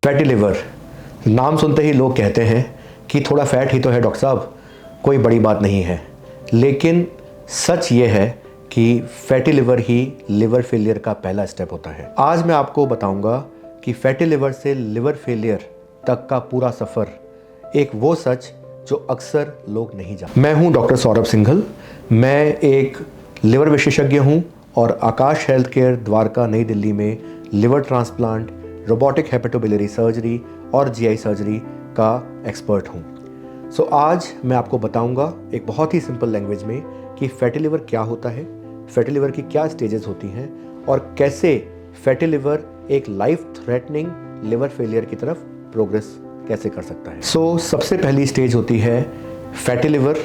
Fatty liver, नाम सुनते ही लोग कहते हैं कि थोड़ा फैट ही तो है डॉक्टर साहब, कोई बड़ी बात नहीं है। लेकिन सच ये है कि फैटी लिवर ही लिवर फेलियर का पहला स्टेप होता है। आज मैं आपको बताऊंगा कि फैटी लिवर से लिवर फेलियर तक का पूरा सफ़र, एक वो सच जो अक्सर लोग नहीं जानते। मैं हूं डॉक्टर सौरभ सिंघल। मैं एक लिवर विशेषज्ञ हूं और आकाश हेल्थ केयर द्वारका नई दिल्ली में liver transplant, robotic hepatobiliary surgery और जीआई सर्जरी का एक्सपर्ट हूँ। सो आज मैं आपको बताऊंगा एक बहुत ही सिंपल लैंग्वेज में कि फैटी लिवर क्या होता है, फैटी लिवर की क्या स्टेजेस होती हैं और कैसे फैटी लिवर एक लाइफ थ्रेटनिंग लिवर फेलियर की तरफ प्रोग्रेस कैसे कर सकता है। सबसे पहली स्टेज होती है फैटी लिवर,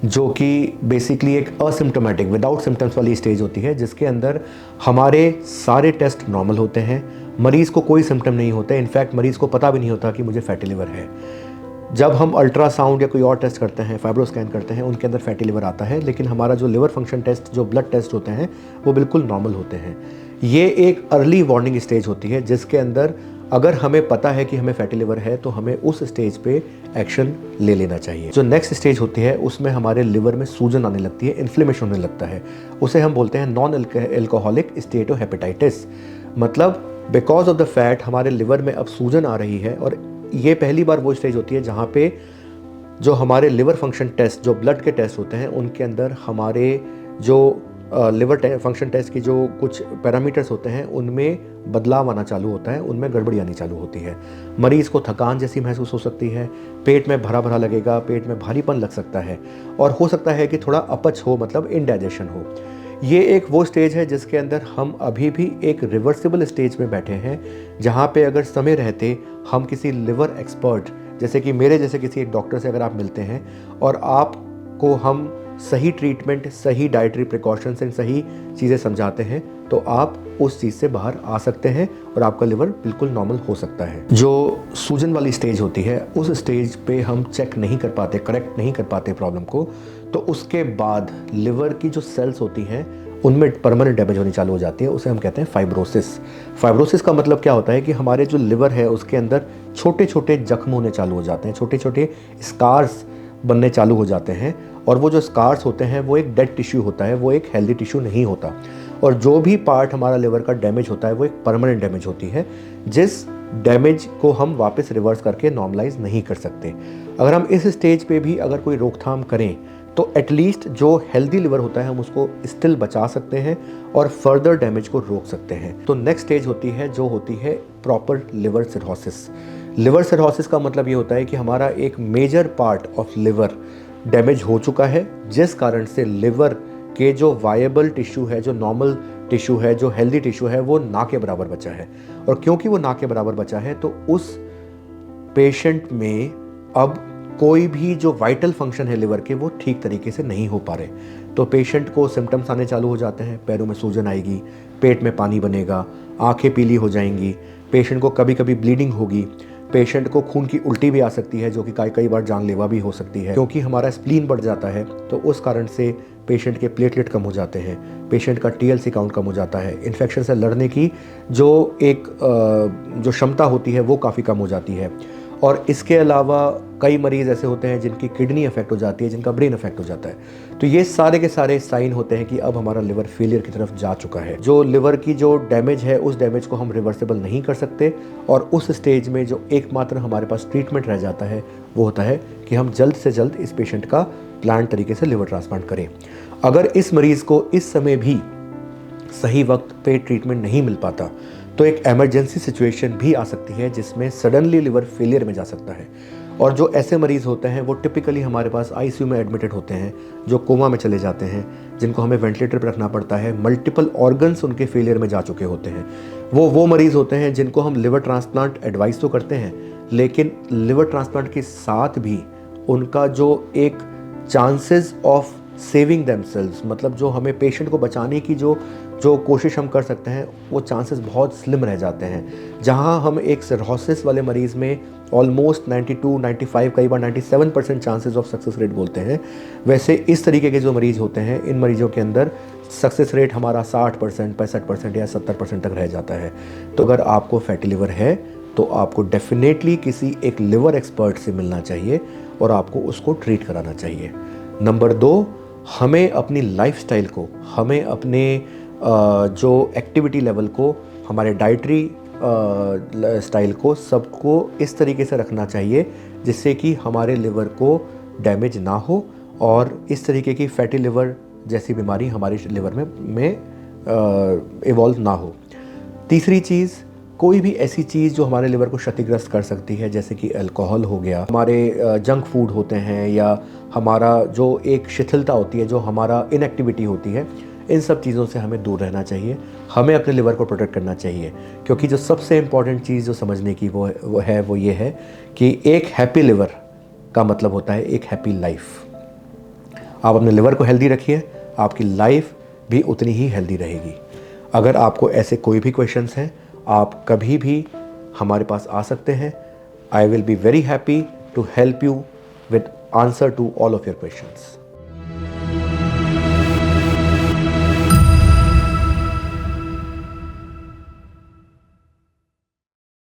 जो कि बेसिकली एक असिम्टोमेटिक विदाउट सिम्टम्स वाली स्टेज होती है, जिसके अंदर हमारे सारे टेस्ट नॉर्मल होते हैं, मरीज़ को कोई सिम्टम नहीं होता है। इनफैक्ट मरीज़ को पता भी नहीं होता कि मुझे फैटी लिवर है। जब हम अल्ट्रासाउंड या कोई और टेस्ट करते हैं, फाइब्रो स्कैन करते हैं, उनके अंदर फैटी लिवर आता है, लेकिन हमारा जो लिवर फंक्शन टेस्ट, जो ब्लड टेस्ट होते हैं, वो बिल्कुल नॉर्मल होते हैं। ये एक अर्ली वार्निंग स्टेज होती है, जिसके अंदर अगर हमें पता है कि हमें फैटी लिवर है तो हमें उस स्टेज पे एक्शन ले लेना चाहिए। जो नेक्स्ट स्टेज होती है उसमें हमारे लिवर में सूजन आने लगती है, इन्फ्लेमेशन होने लगता है। उसे हम बोलते हैं नॉन अल्कोहलिक स्टेटोहेपेटाइटिस। मतलब बिकॉज ऑफ द फैट हमारे लिवर में अब सूजन आ रही है, और ये पहली बार वो स्टेज होती है जहाँ पे जो हमारे लिवर फंक्शन टेस्ट, जो ब्लड के टेस्ट होते हैं, उनके अंदर हमारे जो लिवर फंक्शन टेस्ट की जो कुछ पैरामीटर्स होते हैं उनमें बदलाव आना चालू होता है, उनमें गड़बड़ी आनी चालू होती है। मरीज़ को थकान जैसी महसूस हो सकती है, पेट में भरा भरा लगेगा, पेट में भारीपन लग सकता है, और हो सकता है कि थोड़ा अपच हो, मतलब इनडाइजेशन हो। ये एक वो स्टेज है जिसके अंदर हम अभी भी एक रिवर्सिबल स्टेज में बैठे हैं, जहाँ पे अगर समय रहते हम किसी लिवर एक्सपर्ट, जैसे कि मेरे जैसे किसी एक डॉक्टर से अगर आप मिलते हैं और आपको हम सही ट्रीटमेंट, सही डाइटरी प्रिकॉशंस एंड सही चीज़ें समझाते हैं, तो आप उस चीज़ से बाहर आ सकते हैं और आपका लिवर बिल्कुल नॉर्मल हो सकता है। जो सूजन वाली स्टेज होती है, उस स्टेज पे हम चेक नहीं कर पाते, करेक्ट नहीं कर पाते प्रॉब्लम को, तो उसके बाद लिवर की जो सेल्स होती हैं उनमें परमानेंट डैमेज होनी चालू हो जाती है। उसे हम कहते हैं फाइब्रोसिस। फाइब्रोसिस का मतलब क्या होता है कि हमारे जो लिवर है उसके अंदर छोटे छोटे जख्म होने चालू हो जाते हैं, छोटे छोटे स्कार्स बनने चालू हो जाते हैं, और वो जो स्कार्स होते हैं वो एक डेड टिश्यू होता है, वो एक हेल्दी टिश्यू नहीं होता। और जो भी पार्ट हमारा लिवर का डैमेज होता है वो एक परमानेंट डैमेज होती है, जिस डैमेज को हम वापस रिवर्स करके नॉर्मलाइज नहीं कर सकते। अगर हम इस स्टेज पे भी अगर कोई रोकथाम करें तो एटलीस्ट जो हेल्दी लिवर होता है हम उसको स्टिल बचा सकते हैं और फर्दर डैमेज को रोक सकते हैं। तो नेक्स्ट स्टेज होती है जो होती है proper liver cirrhosis. Liver cirrhosis का मतलब ये होता है कि हमारा एक major part of liver damage हो चुका है, जिस कारण से लिवर के जो वायबल टिश्यू है, जो नॉर्मल टिश्यू है, जो हेल्दी टिश्यू है, वो ना के बराबर बचा है। और क्योंकि वो ना के बराबर बचा है तो उस पेशेंट में अब कोई भी जो वाइटल फंक्शन है लिवर के, वो ठीक तरीके से नहीं हो पा रहे। तो पेशेंट को सिम्टम्स आने चालू हो जाते हैं, पैरों में सूजन आएगी, पेट में पानी बनेगा, आंखें पीली हो जाएंगी, पेशेंट को कभी कभी ब्लीडिंग होगी, पेशेंट को खून की उल्टी भी आ सकती है, जो कि कई बार जानलेवा भी हो सकती है, क्योंकि हमारा स्प्लीन बढ़ जाता है। तो उस कारण से पेशेंट के प्लेटलेट कम हो जाते हैं, पेशेंट का टीएलसी काउंट कम हो जाता है, इन्फेक्शन से लड़ने की जो एक जो क्षमता होती है वो काफ़ी कम हो जाती है। और इसके अलावा कई मरीज़ ऐसे होते हैं जिनकी किडनी अफेक्ट हो जाती है, जिनका ब्रेन अफेक्ट हो जाता है। तो ये सारे के सारे साइन होते हैं कि अब हमारा लिवर फेलियर की तरफ जा चुका है। जो लिवर की जो डैमेज है, उस डैमेज को हम रिवर्सिबल नहीं कर सकते, और उस स्टेज में जो एकमात्र हमारे पास ट्रीटमेंट रह जाता है वो होता है कि हम जल्द से जल्द इस पेशेंट का प्लान तरीके से लिवर ट्रांसप्लांट करें। अगर इस मरीज़ को इस समय भी सही वक्त पे ट्रीटमेंट नहीं मिल पाता तो एक इमरजेंसी सिचुएशन भी आ सकती है, जिसमें सडनली लिवर फेलियर में जा सकता है। और जो ऐसे मरीज़ होते हैं वो टिपिकली हमारे पास आईसीयू में एडमिटेड होते हैं, जो कोमा में चले जाते हैं, जिनको हमें वेंटिलेटर पर रखना पड़ता है, मल्टीपल ऑर्गन्स उनके फेलियर में जा चुके होते हैं। वो मरीज़ होते हैं जिनको हम लिवर ट्रांसप्लांट एडवाइस तो करते हैं, लेकिन लिवर ट्रांसप्लांट के साथ भी उनका जो एक चांसेस ऑफ सेविंग देमसेल्व्स, मतलब जो हमें पेशेंट को बचाने की जो कोशिश हम कर सकते हैं, वो चांसेस बहुत स्लिम रह जाते हैं। जहां हम एक सिरोसिस वाले मरीज़ में ऑलमोस्ट 92, 95, कई बार 97% चांसेस ऑफ सक्सेस रेट बोलते हैं, वैसे इस तरीके के जो मरीज़ होते हैं, इन मरीज़ों के अंदर सक्सेस रेट हमारा 60%, 65% या 70% तक रह जाता है। तो अगर आपको फैटी लिवर है तो आपको डेफिनेटली किसी एक लिवर एक्सपर्ट से मिलना चाहिए और आपको उसको ट्रीट कराना चाहिए। नंबर 2, हमें अपनी लाइफस्टाइल को, हमें अपने जो एक्टिविटी लेवल को, हमारे डाइटरी स्टाइल को, सबको इस तरीके से रखना चाहिए जिससे कि हमारे लिवर को डैमेज ना हो और इस तरीके की फैटी लिवर जैसी बीमारी हमारे लिवर में इवॉल्व ना हो। तीसरी चीज़, कोई भी ऐसी चीज़ जो हमारे लिवर को क्षतिग्रस्त कर सकती है, जैसे कि अल्कोहल हो गया, हमारे जंक फूड होते हैं, या हमारा जो एक शिथिलता होती है, जो हमारा इनएक्टिविटी होती है, इन सब चीज़ों से हमें दूर रहना चाहिए। हमें अपने लिवर को प्रोटेक्ट करना चाहिए, क्योंकि जो सबसे इम्पॉर्टेंट चीज़ जो समझने की वो ये है कि एक हैप्पी लिवर का मतलब होता है एक हैप्पी लाइफ। आप अपने लिवर को हेल्दी रखिए, आपकी लाइफ भी उतनी ही हेल्दी रहेगी। अगर आपको ऐसे कोई भी क्वेश्चंस हैं, आप कभी भी हमारे पास आ सकते हैं। I will be very happy to help you with answer to all of your questions.